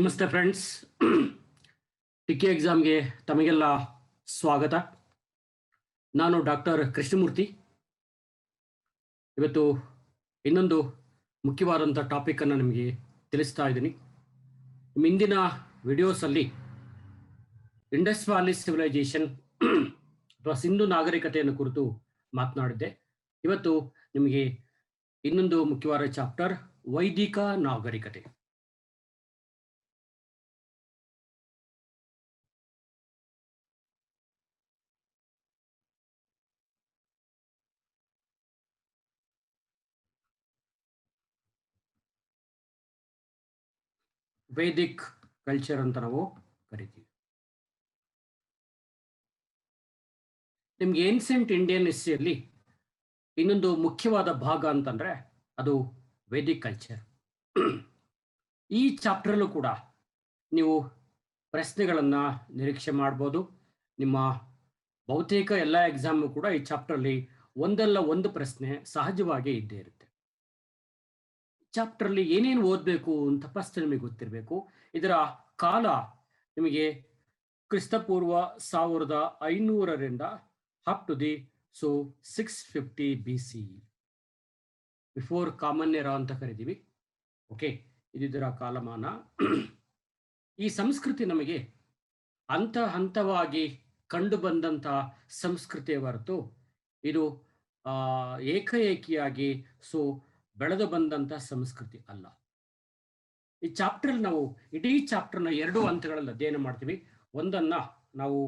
ನಮಸ್ತೆ friends. TK ಎಕ್ಸಾಮ್ಗೆ ತಮಗೆಲ್ಲ ಸ್ವಾಗತ. ನಾನು ಡಾಕ್ಟರ್ ಕೃಷ್ಣಮೂರ್ತಿ. ಇವತ್ತು ಇನ್ನೊಂದು ಮುಖ್ಯವಾದಂಥ ಟಾಪಿಕನ್ನು ನಿಮಗೆ ತಿಳಿಸ್ತಾ ಇದ್ದೀನಿ. ಇಂದಿನ ವಿಡಿಯೋಸಲ್ಲಿ ಇಂಡಸ್ ವ್ಯಾಲಿ ಸಿವಿಲೈಸೇಷನ್ ಅಥವಾ ಸಿಂಧು ನಾಗರಿಕತೆಯನ್ನು ಕುರಿತು ಮಾತನಾಡಿದ್ದೆ. ಇವತ್ತು ನಿಮಗೆ ಇನ್ನೊಂದು ಮುಖ್ಯವಾದ ಚಾಪ್ಟರ್ ವೈದಿಕ ನಾಗರಿಕತೆ. ವೇದಿಕ್ ಕಲ್ಚರ್ ಅಂತ ನಾವು ಕರಿತೀವಿ. ನಿಮ್ಗೆ ಏನ್ಸೆಂಟ್ ಇಂಡಿಯನ್ ಹಿಸ್ಟ್ರಿಯಲ್ಲಿ ಇನ್ನೊಂದು ಮುಖ್ಯವಾದ ಭಾಗ ಅಂತಂದ್ರೆ ಅದು ವೇದಿಕ್ ಕಲ್ಚರ್. ಈ ಚಾಪ್ಟರ್ಲ್ಲೂ ಕೂಡ ನೀವು ಪ್ರಶ್ನೆಗಳನ್ನ ನಿರೀಕ್ಷೆ ಮಾಡ್ಬೋದು. ನಿಮ್ಮ ಬಹುತೇಕ ಎಲ್ಲ ಎಕ್ಸಾಮು ಕೂಡ ಈ ಚಾಪ್ಟರ್ಲಿ ಒಂದಲ್ಲ ಒಂದು ಪ್ರಶ್ನೆ ಸಹಜವಾಗಿ ಇದ್ದೇ ಇರುತ್ತೆ. ಚಾಪ್ಟರ್ಲಿ ಏನೇನು ಓದಬೇಕು ಅಂತ ಫಸ್ಟ್ ನಿಮಗೆ ಗೊತ್ತಿರಬೇಕು. ಇದರ ಕಾಲ ನಿಮಗೆ ಕ್ರಿಸ್ತಪೂರ್ವ 1500ರಿಂದ up to the 650 BC, before common era ಅಂತ ಕರಿತೀವಿ. ಓಕೆ, ಇದರ ಕಾಲಮಾನ. ಈ ಸಂಸ್ಕೃತಿ ನಮಗೆ ಹಂತ ಹಂತವಾಗಿ ಕಂಡು ಬಂದಂಥ ಸಂಸ್ಕೃತಿಯ ಹೊರತು ಇದು ಏಕಾಏಕಿಯಾಗಿ ಬೆಳೆದು ಬಂದಂಥ ಸಂಸ್ಕೃತಿ ಅಲ್ಲ. ಈ ಚಾಪ್ಟರ್ ನಾವು ಇಡೀ ಚಾಪ್ಟರ್ನ 2 ಹಂತಗಳಲ್ಲಿ ಅಧ್ಯಯನ ಮಾಡ್ತೀವಿ. ಒಂದನ್ನ ನಾವು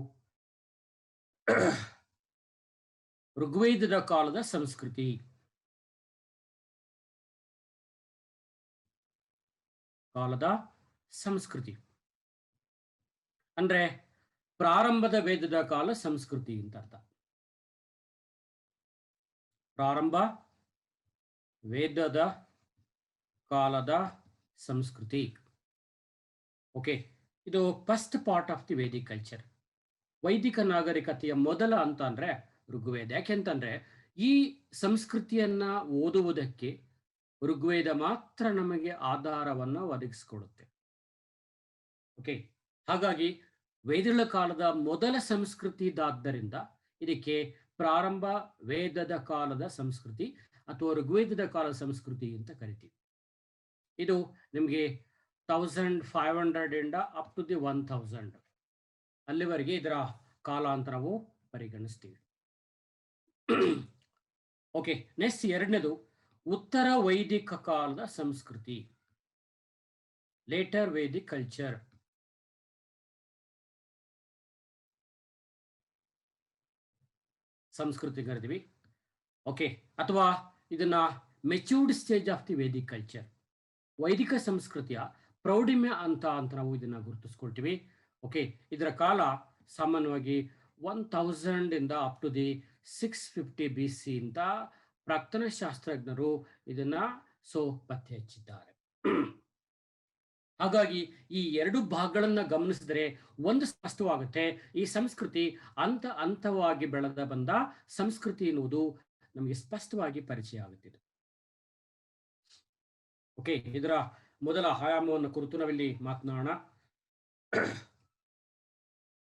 ಋಗ್ವೇದದ ಕಾಲದ ಸಂಸ್ಕೃತಿ, ಅಂದ್ರೆ ಪ್ರಾರಂಭದ ವೇದದ ಕಾಲ ಸಂಸ್ಕೃತಿ ಅಂತ ಅರ್ಥ. ಪ್ರಾರಂಭ ವೇದದ ಕಾಲದ ಸಂಸ್ಕೃತಿ. ಓಕೆ, ಇದು first part of the Vedic culture. ವೈದಿಕ ನಾಗರಿಕತೆಯ ಮೊದಲ ಹಂತ ಅಂದ್ರೆ ಋಗ್ವೇದ. ಯಾಕೆಂತಂದ್ರೆ ಈ ಸಂಸ್ಕೃತಿಯನ್ನ ಓದುವುದಕ್ಕೆ ಋಗ್ವೇದ ಮಾತ್ರ ನಮಗೆ ಆಧಾರವನ್ನು ಒದಗಿಸಿಕೊಡುತ್ತೆ. ಓಕೆ, ಹಾಗಾಗಿ ವೇದಗಳ ಕಾಲದ ಮೊದಲ ಸಂಸ್ಕೃತಿ ಇದಾದ್ದರಿಂದ ಇದಕ್ಕೆ ಪ್ರಾರಂಭ ವೇದದ ಕಾಲದ ಸಂಸ್ಕೃತಿ ಅಥವಾ ಋಗ್ವೇದದ ಕಾಲದ ಸಂಸ್ಕೃತಿ ಅಂತ ಕರಿತೀವಿ. ಇದು ನಿಮಗೆ 1500 ಅಪ್ ಟು ದಿ 1000 ಅಲ್ಲಿವರೆಗೆ ಇದರ ಕಾಲ ಅಂತ ನಾವು ಪರಿಗಣಿಸ್ತೀವಿ. ಓಕೆ, ನೆಕ್ಸ್ಟ್ ಎರಡನೇದು ಉತ್ತರ ವೈದಿಕ ಕಾಲದ ಸಂಸ್ಕೃತಿ, ಲೇಟರ್ ವೇದಿಕ್ ಕಲ್ಚರ್. ಸಂಸ್ಕೃತಿ ಕರಿತೀವಿ. ಓಕೆ, ಅಥವಾ ಇದನ್ನ matured stage of the Vedic culture, ವೈದಿಕ ಸಂಸ್ಕೃತಿಯ ಪ್ರೌಢಿಮೆ ಅಂತ ನಾವು ಇದನ್ನ ಗುರುತಿಸ್ಕೊಳ್ತೀವಿ. ಓಕೆ, ಇದರ ಕಾಲ ಸಾಮಾನ್ಯವಾಗಿ 1000 ಅಪ್ ಟು ದಿ 650 BC ಅಂತ ಪ್ರಾಕ್ತನ ಶಾಸ್ತ್ರಜ್ಞರು ಇದನ್ನ ಪತ್ತೆ ಹಚ್ಚಿದ್ದಾರೆ. ಹಾಗಾಗಿ ಈ 2 ಭಾಗಗಳನ್ನ ಗಮನಿಸಿದರೆ ಒಂದು ಸ್ಪಷ್ಟವಾಗುತ್ತೆ, ಈ ಸಂಸ್ಕೃತಿ ಹಂತವಾಗಿ ಬೆಳೆದ ಬಂದ ಸಂಸ್ಕೃತಿ ಎನ್ನುವುದು ನಮಗೆ ಸ್ಪಷ್ಟವಾಗಿ ಪರಿಚಯ ಆಗುತ್ತಿದೆ. ಓಕೆ, ಇದರ ಮೊದಲ ಆಯಾಮವನ್ನು ಕುರಿತು ನಾವಿಲ್ಲಿ ಮಾತನಾಡೋಣ.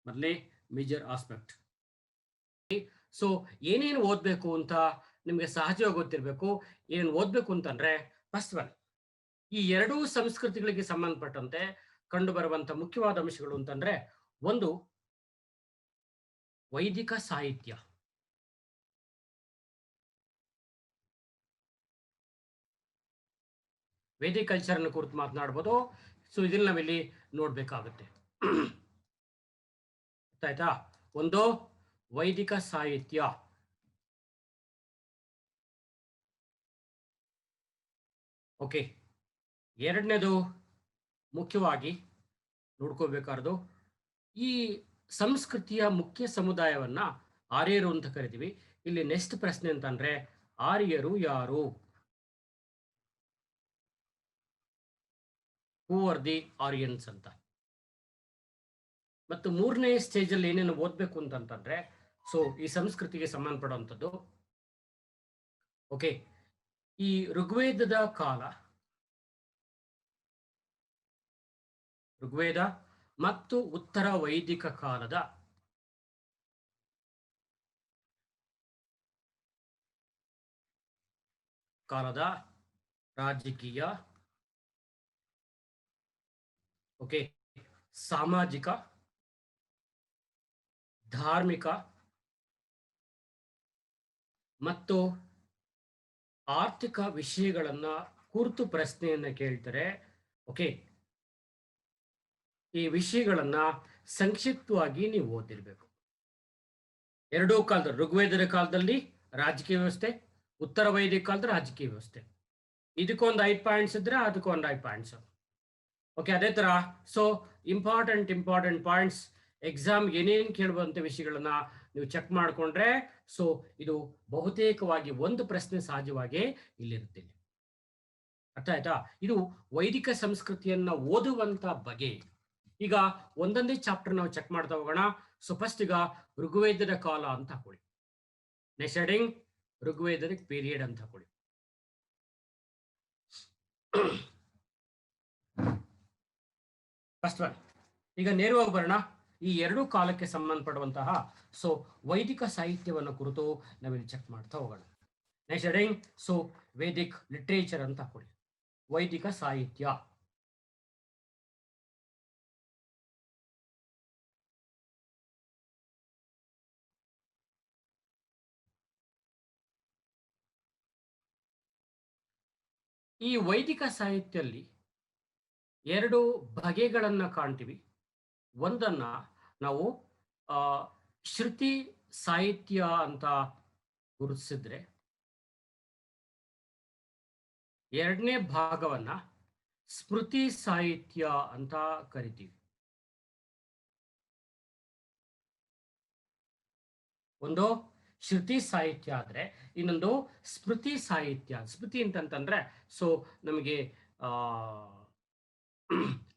ಮೊದಲೇ ಮೇಜರ್ ಆಸ್ಪೆಕ್ಟ್. ಏನೇನು ಓದ್ಬೇಕು ಅಂತ ನಿಮ್ಗೆ ಸಹಜವಾಗಿ ಗೊತ್ತಿರಬೇಕು. ಏನು ಓದ್ಬೇಕು ಅಂತಂದ್ರೆ ಫಸ್ಟ್ ಒನ್, ಈ 2 ಸಂಸ್ಕೃತಿಗಳಿಗೆ ಸಂಬಂಧಪಟ್ಟಂತೆ ಕಂಡು ಬರುವಂತ ಮುಖ್ಯವಾದ ಅಂಶಗಳು ಅಂತಂದ್ರೆ ಒಂದು ವೈದಿಕ ಸಾಹಿತ್ಯ, ವೇದಿಕ್ ಕಲ್ಚರ್ ಅನ್ನು ಕುರಿತು ಮಾತನಾಡಬಹುದು. ಇದನ್ನ ನಾವಿಲ್ಲಿ ನೋಡ್ಬೇಕಾಗುತ್ತೆ. ಆಯ್ತಾ? ಒಂದು ವೈದಿಕ ಸಾಹಿತ್ಯ, ಓಕೆ. ಎರಡನೇದು ಮುಖ್ಯವಾಗಿ ನೋಡ್ಕೋಬೇಕಾದ್ದು ಈ ಸಂಸ್ಕೃತಿಯ ಮುಖ್ಯ ಸಮುದಾಯವನ್ನ ಆರ್ಯರು ಅಂತ ಕರಿತೀವಿ. ಇಲ್ಲಿ ನೆಕ್ಸ್ಟ್ ಪ್ರಶ್ನೆ ಅಂತಂದ್ರೆ ಆರ್ಯರು ಯಾರು? ಹೂ ಆರ್ ದಿ ಆರ್ಯನ್ಸ್ ಅಂತ. ಮತ್ತು ಮೂರನೇ ಸ್ಟೇಜ್ ಅಲ್ಲಿ ಏನೇನು ಓದ್ಬೇಕು ಅಂತಂತಂದ್ರೆ ಈ ಸಂಸ್ಕೃತಿಗೆ ಸಂಬಂಧಪಡುವಂಥದ್ದು. ಓಕೆ, ಈ ಋಗ್ವೇದದ ಕಾಲ ಋಗ್ವೇದ ಮತ್ತು ಉತ್ತರ ವೈದಿಕ ಕಾಲದ ರಾಜಕೀಯ, ಓಕೆ, ಸಾಮಾಜಿಕ, ಧಾರ್ಮಿಕ ಮತ್ತು ಆರ್ಥಿಕ ವಿಷಯಗಳನ್ನ ಕುರಿತು ಪ್ರಶ್ನೆಯನ್ನ ಕೇಳ್ತಾರೆ. ಓಕೆ, ಈ ವಿಷಯಗಳನ್ನ ಸಂಕ್ಷಿಪ್ತವಾಗಿ ನೀವು ಓದಿರ್ಬೇಕು. ಎರಡೂ ಕಾಲದಲ್ಲಿ, ಋಗ್ವೇದದ ಕಾಲದಲ್ಲಿ ರಾಜಕೀಯ ವ್ಯವಸ್ಥೆ, ಉತ್ತರ ವೈದಿಕ ಕಾಲದ ರಾಜಕೀಯ ವ್ಯವಸ್ಥೆ. ಇದಕ್ಕೊಂದು 5 ಪಾಯಿಂಟ್ಸ್ ಇದ್ರೆ ಅದಕ್ಕೊಂದು 5 ಪಾಯಿಂಟ್ಸ್. ಓಕೆ, ಅದೇ ತರ ಸೊ ಇಂಪಾರ್ಟೆಂಟ್ ಪಾಯಿಂಟ್ಸ್ ಎಕ್ಸಾಮ್ ಏನೇನು ಕೇಳುವಂತ ವಿಷಯಗಳನ್ನ ನೀವು ಚೆಕ್ ಮಾಡಿಕೊಂಡ್ರೆ ಸೊ ಇದು ಬಹುತೇಕವಾಗಿ ಒಂದು ಪ್ರಶ್ನೆ ಸಹಜವಾಗಿ ಇಲ್ಲಿರುತ್ತೆ. ಅರ್ಥ ಆಯ್ತಾ? ಇದು ವೈದಿಕ ಸಂಸ್ಕೃತಿಯನ್ನ ಓದುವಂತ ಬಗೆ. ಈಗ ಒಂದೊಂದೇ ಚಾಪ್ಟರ್ ನಾವು ಚೆಕ್ ಮಾಡ್ತಾ ಹೋಗೋಣ. ಸೊ ಫಸ್ಟ್ ಈಗ ಋಗ್ವೇದದ ಕಾಲ ಅಂತ ಹಾಕೊಳ್ಳಿ. ನೆಕ್ಸ್ಟ್ ಹೆಡಿಂಗ್ ಋಗ್ವೇದದ ಪೀರಿಯಡ್ ಅಂತ ಹಾಕೊಳ್ಳಿ. ಫಸ್ಟ್ ಒನ್, ಈಗ ನೇರವಾಗಿ ಬರೋಣ. ಈ ಎರಡೂ ಕಾಲಕ್ಕೆ ಸಂಬಂಧಪಡುವಂತಹ ಸೊ ವೈದಿಕ ಸಾಹಿತ್ಯವನ್ನು ಕುರಿತು ನಾವಿಲ್ಲಿ ಚೆಕ್ ಮಾಡ್ತಾ ಹೋಗೋಣ. Next heading so Vedic literature ಅಂತ ಹಾಕೊಳ್ಳಿ, ವೈದಿಕ ಸಾಹಿತ್ಯ. ಈ ವೈದಿಕ ಸಾಹಿತ್ಯದಲ್ಲಿ ಎರಡು ಬಗೆಗಳನ್ನ ಕಾಣ್ತೀವಿ. ಒಂದನ್ನ ನಾವು ಶ್ರುತಿ ಸಾಹಿತ್ಯ ಅಂತ ಗುರುತಿಸಿದ್ರೆ, ಎರಡನೇ ಭಾಗವನ್ನ ಸ್ಮೃತಿ ಸಾಹಿತ್ಯ ಅಂತ ಕರಿತೀವಿ. ಒಂದು ಶ್ರುತಿ ಸಾಹಿತ್ಯ ಆದ್ರೆ ಇನ್ನೊಂದು ಸ್ಮೃತಿ ಸಾಹಿತ್ಯ. ಸ್ಮೃತಿ ಅಂತಂತಂದ್ರೆ ಸೊ ನಮಗೆ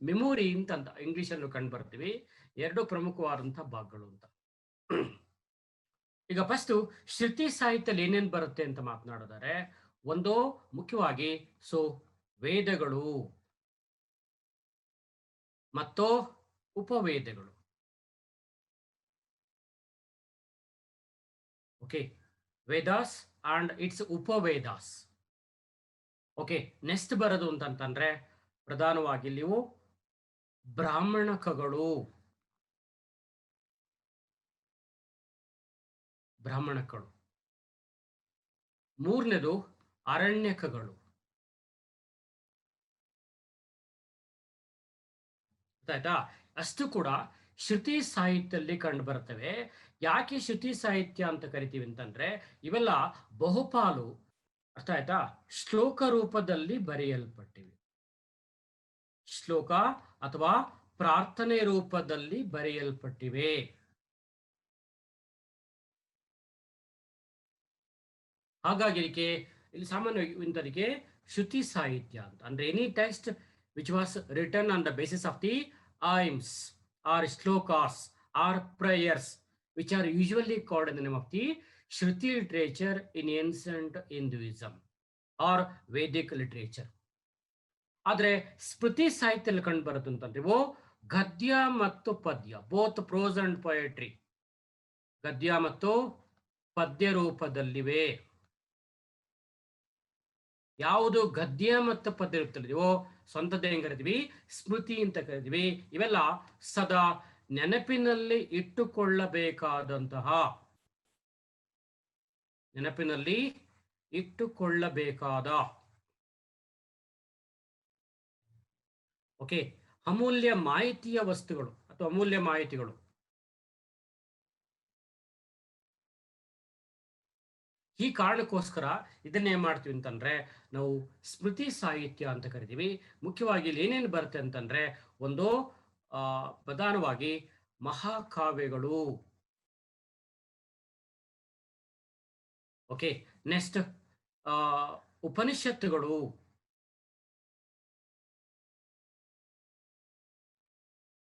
ಮೆಮೊರಿ ಅಂತ ಇಂಗ್ಲಿಷ್ ಅನ್ನು ಕಂಡು ಬರ್ತೀವಿ. ಎರಡು ಪ್ರಮುಖವಾದಂತಹ ಭಾಗಗಳು ಅಂತ. ಈಗ ಫಸ್ಟ್ ಶ್ರುತಿ ಸಾಹಿತ್ಯದಲ್ಲಿ ಏನೇನು ಬರುತ್ತೆ ಅಂತ ಮಾತನಾಡಿದರೆ, ಒಂದು ಮುಖ್ಯವಾಗಿ ಸೊ ವೇದಗಳು ಮತ್ತು ಉಪವೇದಗಳು. Okay, Vedas and its Upavedas. Okay, next ಬರೋದು ಅಂತಂತಂದ್ರೆ ಪ್ರಧಾನವಾಗಿ ನೀವು ಬ್ರಾಹ್ಮಣಕಗಳು. ಮೂರನೇದು ಅರಣ್ಯಕಗಳು. ಆಯ್ತಾ? ಅಷ್ಟು ಕೂಡ ಶ್ರುತಿ ಸಾಹಿತ್ಯದಲ್ಲಿ ಕಂಡು ಬರ್ತವೆ. ಯಾಕೆ ಶ್ರುತಿ ಸಾಹಿತ್ಯ ಅಂತ ಕರಿತೀವಿ ಅಂತಂದ್ರೆ ಇವೆಲ್ಲ ಬಹುಪಾಲು, ಅರ್ಥ ಆಯ್ತಾ, ಶ್ಲೋಕ ರೂಪದಲ್ಲಿ ಬರೆಯಲ್ಪಟ್ಟಿವೆ. ಶ್ಲೋಕ ಅಥವಾ ಪ್ರಾರ್ಥನೆ ರೂಪದಲ್ಲಿ ಬರೆಯಲ್ಪಟ್ಟಿವೆ. ಹಾಗಾಗಿ ಇಲ್ಲಿ ಸಾಮಾನ್ಯವಾಗಿ ಇಂಥದಕ್ಕೆ ಶ್ರುತಿ ಸಾಹಿತ್ಯ ಅಂತ ಅಂದ್ರೆ any text which was return on the basis of the aims or shlokas or prayers which are usually called in the name of the Shruti literature in ancient Hinduism or Vedic literature. ಆದ್ರೆ ಸ್ಮೃತಿ ಸಾಹಿತ್ಯದಲ್ಲಿ ಕಂಡು ಬರುತ್ತೆ ಅಂತಂದ್ರೆ ಇವು ಗದ್ಯ ಮತ್ತು ಪದ್ಯ, both pros and poetry, ಗದ್ಯ ಮತ್ತು ಪದ್ಯ ರೂಪದಲ್ಲಿವೆ. ಯಾವುದು ಗದ್ಯ ಮತ್ತು ಪದ್ಯ ರೂಪದಲ್ಲಿದೆಯೋ ಸ್ವಂತದ್ದೇ ಹೆಂಗ್ ಕರಿತೀವಿ, ಸ್ಮೃತಿ ಅಂತ ಕರಿತೀವಿ. ಇವೆಲ್ಲ ಸದಾ ನೆನಪಿನಲ್ಲಿ ಇಟ್ಟುಕೊಳ್ಳಬೇಕಾದ ಓಕೆ ಅಮೂಲ್ಯ ಮಾಹಿತಿಯ ವಸ್ತುಗಳು ಅಥವಾ ಅಮೂಲ್ಯ ಮಾಹಿತಿಗಳು. ಈ ಕಾರಣಕ್ಕೋಸ್ಕರ ಇದನ್ನೇ ಮಾಡ್ತೀವಿ ಅಂತಂದ್ರೆ ನಾವು ಸ್ಮೃತಿ ಸಾಹಿತ್ಯ ಅಂತ ಕರಿತೀವಿ. ಮುಖ್ಯವಾಗಿ ಇಲ್ಲಿ ಏನೇನು ಬರುತ್ತೆ ಅಂತಂದ್ರೆ ಒಂದು ಪ್ರಧಾನವಾಗಿ ಮಹಾಕಾವ್ಯಗಳು. ಓಕೆ, ನೆಕ್ಸ್ಟ್ ಉಪನಿಷತ್ತುಗಳು,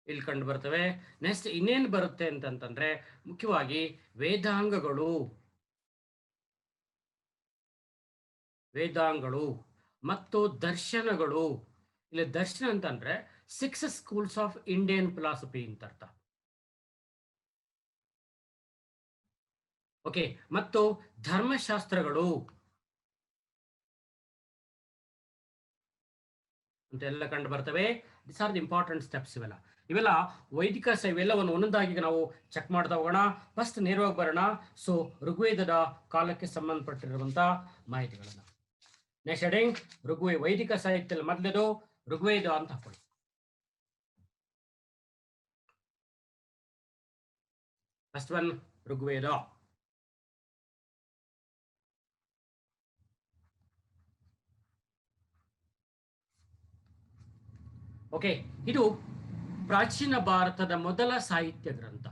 ಇಲ್ಲಿ ಕಂಡು ಬರ್ತವೆ. ನೆಕ್ಸ್ಟ್ ಇನ್ನೇನು ಬರುತ್ತೆ ಅಂತಂತಂದ್ರೆ ಮುಖ್ಯವಾಗಿ ವೇದಾಂಗಗಳು ಮತ್ತು ದರ್ಶನಗಳು. ಇಲ್ಲಿ ದರ್ಶನ ಅಂತಂದ್ರೆ 6 schools of Indian philosophy ಅಂತ ಅರ್ಥ. ಓಕೆ, ಮತ್ತು ಧರ್ಮಶಾಸ್ತ್ರಗಳು ಅಂತೆಲ್ಲ ಕಂಡು ಬರ್ತವೆ. This are the important steps. ಇವೆಲ್ಲ ವೈದಿಕ ಇವೆಲ್ಲವನ್ನು ಒಂದೊಂದಾಗಿ ನಾವು ಚೆಕ್ ಮಾಡ್ತಾ ಹೋಗೋಣ. ಫಸ್ಟ್ ನೇರವಾಗಿ ಬರೋಣ. ಸೊ ಋಗ್ವೇದದ ಕಾಲಕ್ಕೆ ಸಂಬಂಧಪಟ್ಟಿರುವಂತ ಮಾಹಿತಿಗಳನ್ನ ನೆಕ್ಸ್ಟ್ ಹೆಡಿಂಗ್ ವೈದಿಕ ಸಾಹಿತ್ಯದಲ್ಲಿ ಮೊದಲದು ಋಗ್ವೇದ ಅಂತ ಹಾಕೊಳ್ಳಿ. First one Rigveda. ಓಕೆ, ಇದು ಪ್ರಾಚೀನ ಭಾರತದ ಮೊದಲ ಸಾಹಿತ್ಯ ಗ್ರಂಥ.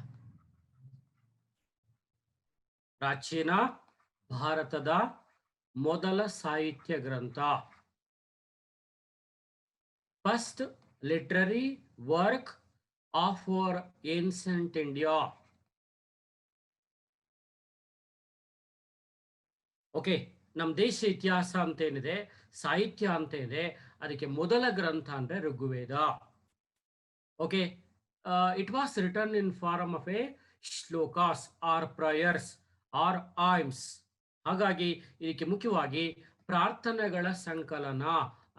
ಪ್ರಾಚೀನ ಭಾರತದ ಮೊದಲ ಸಾಹಿತ್ಯ ಗ್ರಂಥ. First literary work of our ancient India. Okay, ನಮ್ಮ ದೇಶ ಇತಿಹಾಸ ಅಂತ ಏನಿದೆ, ಸಾಹಿತ್ಯ ಅಂತ ಇದೆ, ಅದಕ್ಕೆ ಮೊದಲ ಗ್ರಂಥ ಅಂದ್ರೆ Rigveda. Okay, it was written in form of a shlokas or prayers or hymns. ಹಾಗಾಗಿ ಇದಕ್ಕೆ ಮುಖ್ಯವಾಗಿ ಪ್ರಾರ್ಥನೆಗಳ ಸಂಕಲನ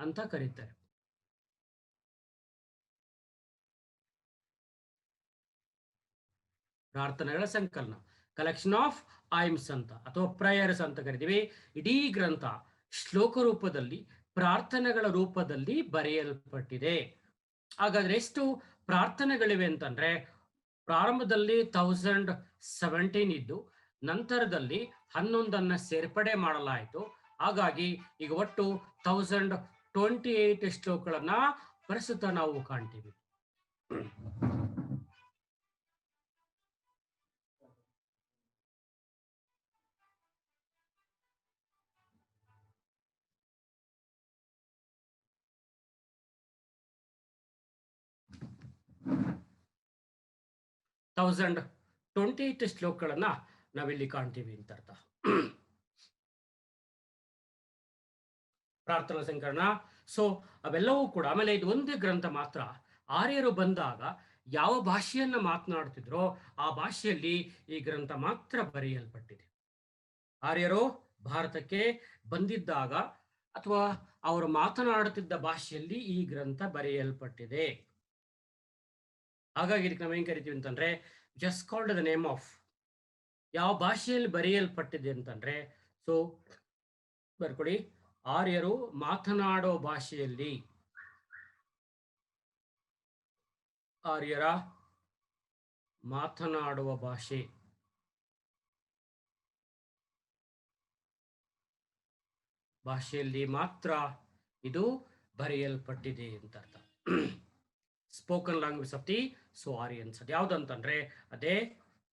ಅಂತ ಕರೀತಾರೆ. ಪ್ರಾರ್ಥನೆಗಳ ಸಂಕಲನ, ಕಲೆಕ್ಷನ್ ಆಫ್ ಐಮ್ಸ್ ಅಂತ ಅಥವಾ ಪ್ರಯರ್ಸ್ ಅಂತ ಕರಿತೀವಿ. ಇಡೀ ಗ್ರಂಥ ಶ್ಲೋಕ ರೂಪದಲ್ಲಿ, ಪ್ರಾರ್ಥನೆಗಳ ರೂಪದಲ್ಲಿ ಬರೆಯಲ್ಪಟ್ಟಿದೆ. ಹಾಗಾದ್ರೆ ಎಷ್ಟು ಪ್ರಾರ್ಥನೆಗಳಿವೆ ಅಂತಂದ್ರೆ, ಪ್ರಾರಂಭದಲ್ಲಿ 1017 ಇದ್ದು ನಂತರದಲ್ಲಿ 11 ಸೇರ್ಪಡೆ ಮಾಡಲಾಯಿತು. ಹಾಗಾಗಿ ಈಗ ಒಟ್ಟು 1028 ಶ್ಲೋಕಗಳನ್ನ ಪ್ರಸ್ತುತ ನಾವು ಕಾಣ್ತೀವಿ. ಥೌಸಂಡ್ 28 ಶ್ಲೋಕಗಳನ್ನ ನಾವಿಲ್ಲಿ ಕಾಣ್ತೀವಿ ಅಂತ ಅರ್ಥ. ಪ್ರಾರ್ಥನಾ ಸಂಕಲನ. ಸೊ ಅವೆಲ್ಲವೂ ಕೂಡ. ಆಮೇಲೆ ಇದು ಒಂದೇ ಗ್ರಂಥ ಮಾತ್ರ. ಆರ್ಯರು ಬಂದಾಗ ಯಾವ ಭಾಷೆಯನ್ನ ಮಾತನಾಡ್ತಿದ್ರೋ ಆ ಭಾಷೆಯಲ್ಲಿ ಈ ಗ್ರಂಥ ಮಾತ್ರ ಬರೆಯಲ್ಪಟ್ಟಿದೆ. ಆರ್ಯರು ಭಾರತಕ್ಕೆ ಬಂದಿದ್ದಾಗ ಅಥವಾ ಅವರು ಮಾತನಾಡುತ್ತಿದ್ದ ಭಾಷೆಯಲ್ಲಿ ಈ ಗ್ರಂಥ ಬರೆಯಲ್ಪಟ್ಟಿದೆ. ಹಾಗಾಗಿ ಇದಕ್ಕೆ ನಾವೇನ್ ಕರಿತೀವಿ ಅಂತಂದ್ರೆ, just called the name of. ಯಾವ ಭಾಷೆಯಲ್ಲಿ ಬರೆಯಲ್ಪಟ್ಟಿದೆ ಅಂತಂದ್ರೆ, ಸೊ ಬರ್ಕೊಡಿ, ಆರ್ಯರು ಮಾತನಾಡೋ ಭಾಷೆಯಲ್ಲಿ, ಆರ್ಯರ ಮಾತನಾಡುವ ಭಾಷೆಯಲ್ಲಿ ಮಾತ್ರ ಇದು ಬರೆಯಲ್ಪಟ್ಟಿದೆ ಅಂತ ಅರ್ಥ. Spoken language of the Aryans. ಅದು ಯಾವ್ದಂತಂದ್ರೆ ಅದೇ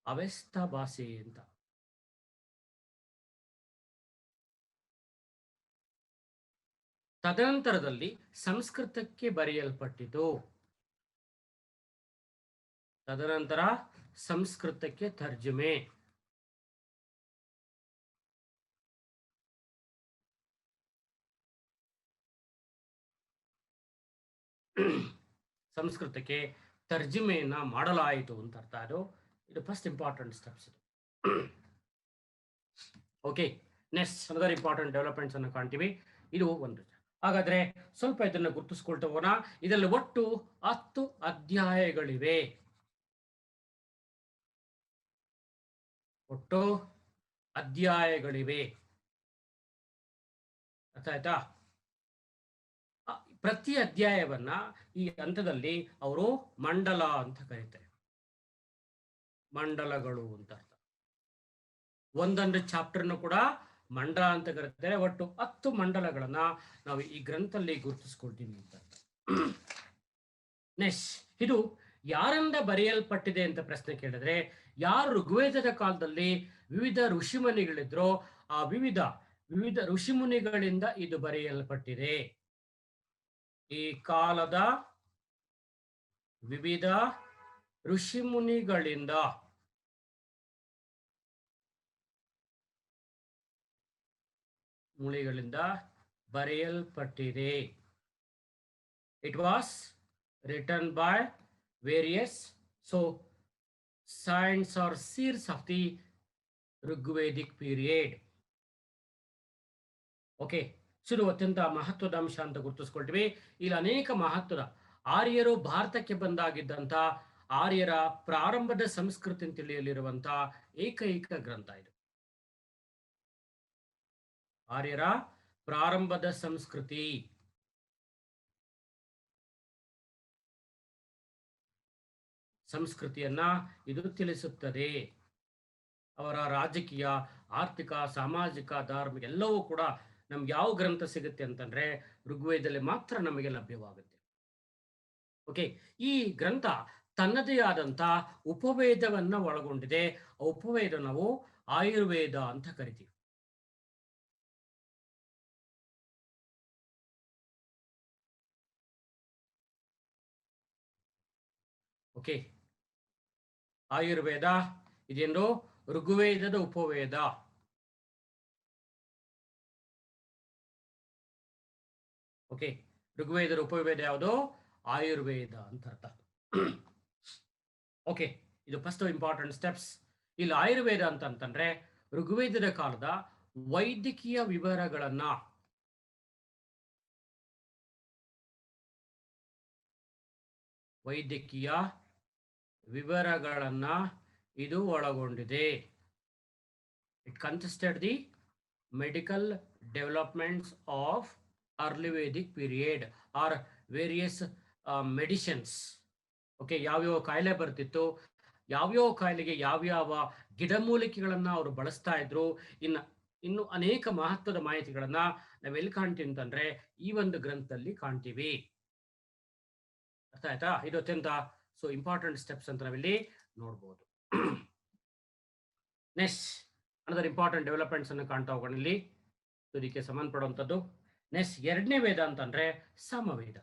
ಅವೆಸ್ತ ಭಾಷೆ ಅಂತ. ತದನಂತರದಲ್ಲಿ ಸಂಸ್ಕೃತಕ್ಕೆ ಬರೆಯಲ್ಪಟ್ಟಿತು. ತದನಂತರ ಸಂಸ್ಕೃತಕ್ಕೆ ತರ್ಜುಮೆ. ಸಂಸ್ಕೃತಕ್ಕೆ ತರ್ಜುಮೆಯನ್ನ ಮಾಡಲಾಯಿತು ಅಂತ ಅರ್ಥ. ಇದು first important steps. Okay, next another important developments ಅನ್ನು ಕಾಣ್ತೀವಿ. ಇದು ಒಂದು. ಹಾಗಾದ್ರೆ ಸ್ವಲ್ಪ ಇದನ್ನ ಗುರುತಿಸ್ಕೊಳ್ತಾ ಹೋಗೋಣ. ಇದರಲ್ಲಿ ಒಟ್ಟು 10 ಅಧ್ಯಾಯಗಳಿವೆ. ಒಟ್ಟು ಅಧ್ಯಾಯಗಳಿವೆ. ಅರ್ಥ ಆಯ್ತಾ? ಪ್ರತಿ ಅಧ್ಯಾಯವನ್ನ ಈ ಹಂತದಲ್ಲಿ ಅವರು ಮಂಡಲ ಅಂತ ಕರೀತಾರೆ. ಮಂಡಲಗಳು ಅಂತ ಅರ್ಥ. ಒಂದೊಂದು ಚಾಪ್ಟರ್ನು ಕೂಡ ಮಂಡಲ ಅಂತ ಕರೀತಾರೆ. ಒಟ್ಟು 10 ಮಂಡಲಗಳನ್ನ ನಾವು ಈ ಗ್ರಂಥದಲ್ಲಿ ಗುರುತಿಸ್ಕೊಳ್ತೀವಿ ಅಂತ. ನೆಕ್ಸ್ಟ್, ಇದು ಯಾರಿಂದ ಬರೆಯಲ್ಪಟ್ಟಿದೆ ಅಂತ ಪ್ರಶ್ನೆ ಕೇಳಿದ್ರೆ, ಯಾರು ಋಗ್ವೇದದ ಕಾಲದಲ್ಲಿ ವಿವಿಧ ಋಷಿಮುನಿಗಳಿದ್ರೋ ಆ ವಿವಿಧ ಋಷಿಮುನಿಗಳಿಂದ ಇದು ಬರೆಯಲ್ಪಟ್ಟಿದೆ. ಈ ಕಾಲದ ವಿವಿಧ ಋಷಿಮುನಿಗಳಿಂದ ಬರೆಯಲ್ಪಟ್ಟಿದೆ. It was written by various so signs or seers of the Rigvedic period. Okay, ಶುರು ಅತ್ಯಂತ ಮಹತ್ವದ ಅಂಶ ಅಂತ ಗುರುತಿಸ್ಕೊಳ್ತೀವಿ. ಇಲ್ಲಿ ಅನೇಕ ಮಹತ್ವದ ಆರ್ಯರು ಭಾರತಕ್ಕೆ ಬಂದಾಗಿದ್ದಂತ ಆರ್ಯರ ಪ್ರಾರಂಭದ ಸಂಸ್ಕೃತಿ ತಿಳಿಯಲಿರುವಂತ ಏಕೈಕ ಗ್ರಂಥ ಇದು. ಆರ್ಯರ ಪ್ರಾರಂಭದ ಸಂಸ್ಕೃತಿ ಸಂಸ್ಕೃತಿಯನ್ನ ಇದು ತಿಳಿಸುತ್ತದೆ. ಅವರ ರಾಜಕೀಯ, ಆರ್ಥಿಕ, ಸಾಮಾಜಿಕ, ಧಾರ್ಮಿಕ ಎಲ್ಲವೂ ಕೂಡ ನಮ್ಗೆ ಯಾವ ಗ್ರಂಥ ಸಿಗುತ್ತೆ ಅಂತಂದ್ರೆ ಋಗ್ವೇದದಲ್ಲಿ ಮಾತ್ರ ನಮಗೆ ಲಭ್ಯವಾಗುತ್ತೆ. ಓಕೆ, ಈ ಗ್ರಂಥ ತನ್ನದೇ ಆದಂತ ಉಪವೇದವನ್ನ ಒಳಗೊಂಡಿದೆ. ಉಪವೇದ ನಾವು ಆಯುರ್ವೇದ ಅಂತ ಕರಿತೀವಿ. ಓಕೆ, ಆಯುರ್ವೇದ ಇದೇನು ಋಗ್ವೇದದ ಉಪವೇದ. ಓಕೆ, ಋಗ್ವೇದದ ಉಪವೇದ ಯಾವುದು? ಆಯುರ್ವೇದ ಅಂತ ಅರ್ಥ. ಓಕೆ, ಇದು ಫಸ್ಟ್ ಇಂಪಾರ್ಟೆಂಟ್ ಸ್ಟೆಪ್ಸ್. ಇಲ್ಲಿ ಆಯುರ್ವೇದ ಅಂತಂದ್ರೆ ಋಗ್ವೇದದ ಕಾಲದ ವೈದ್ಯಕೀಯ ವಿವರಗಳನ್ನ ಇದು ಒಳಗೊಂಡಿದೆ. It consisted the medical developments of early Vedic period or various medicines. Okay, ಯಾವ್ಯಾವ ಕಾಯಿಲೆ ಬರ್ತಿತ್ತು, ಯಾವ್ಯಾವ ಕಾಯಿಲೆಗೆ ಯಾವ್ಯಾವ ಗಿಡಮೂಲಿಕೆಗಳನ್ನ ಅವರು ಬಳಸ್ತಾ ಇದ್ರು, ಇನ್ನು ಅನೇಕ ಮಹತ್ವದ ಮಾಹಿತಿಗಳನ್ನ ನಾವೆಲ್ಲಿ ಕಾಣ್ತೀವಿ ಅಂತಂದ್ರೆ ಈ ಒಂದು ಗ್ರಂಥದಲ್ಲಿ ಕಾಣ್ತೀವಿ. ಅರ್ಥ ಆಯ್ತಾ? ಇದು ಅತ್ಯಂತ ಇಂಪಾರ್ಟೆಂಟ್ ಸ್ಟೆಪ್ಸ್ ಅಂತ ನಾವಿಲ್ಲಿ ನೋಡ್ಬೋದು. ನೆಕ್ಸ್ಟ್ ಅನದರ್ ಇಂಪಾರ್ಟೆಂಟ್ ಡೆವಲಪ್ಮೆಂಟ್ಸ್ ಅನ್ನು ಕಾಣ್ತಾ ಹೋಗೋಣ ಇಲ್ಲಿ. ಇದಕ್ಕೆ ಸಂಬಂಧಪಡುವಂಥದ್ದು ನೆಕ್ಸ್ಟ್ ಎರಡನೇ ವೇದ ಅಂತಂದ್ರೆ ಸಾಮವೇದ.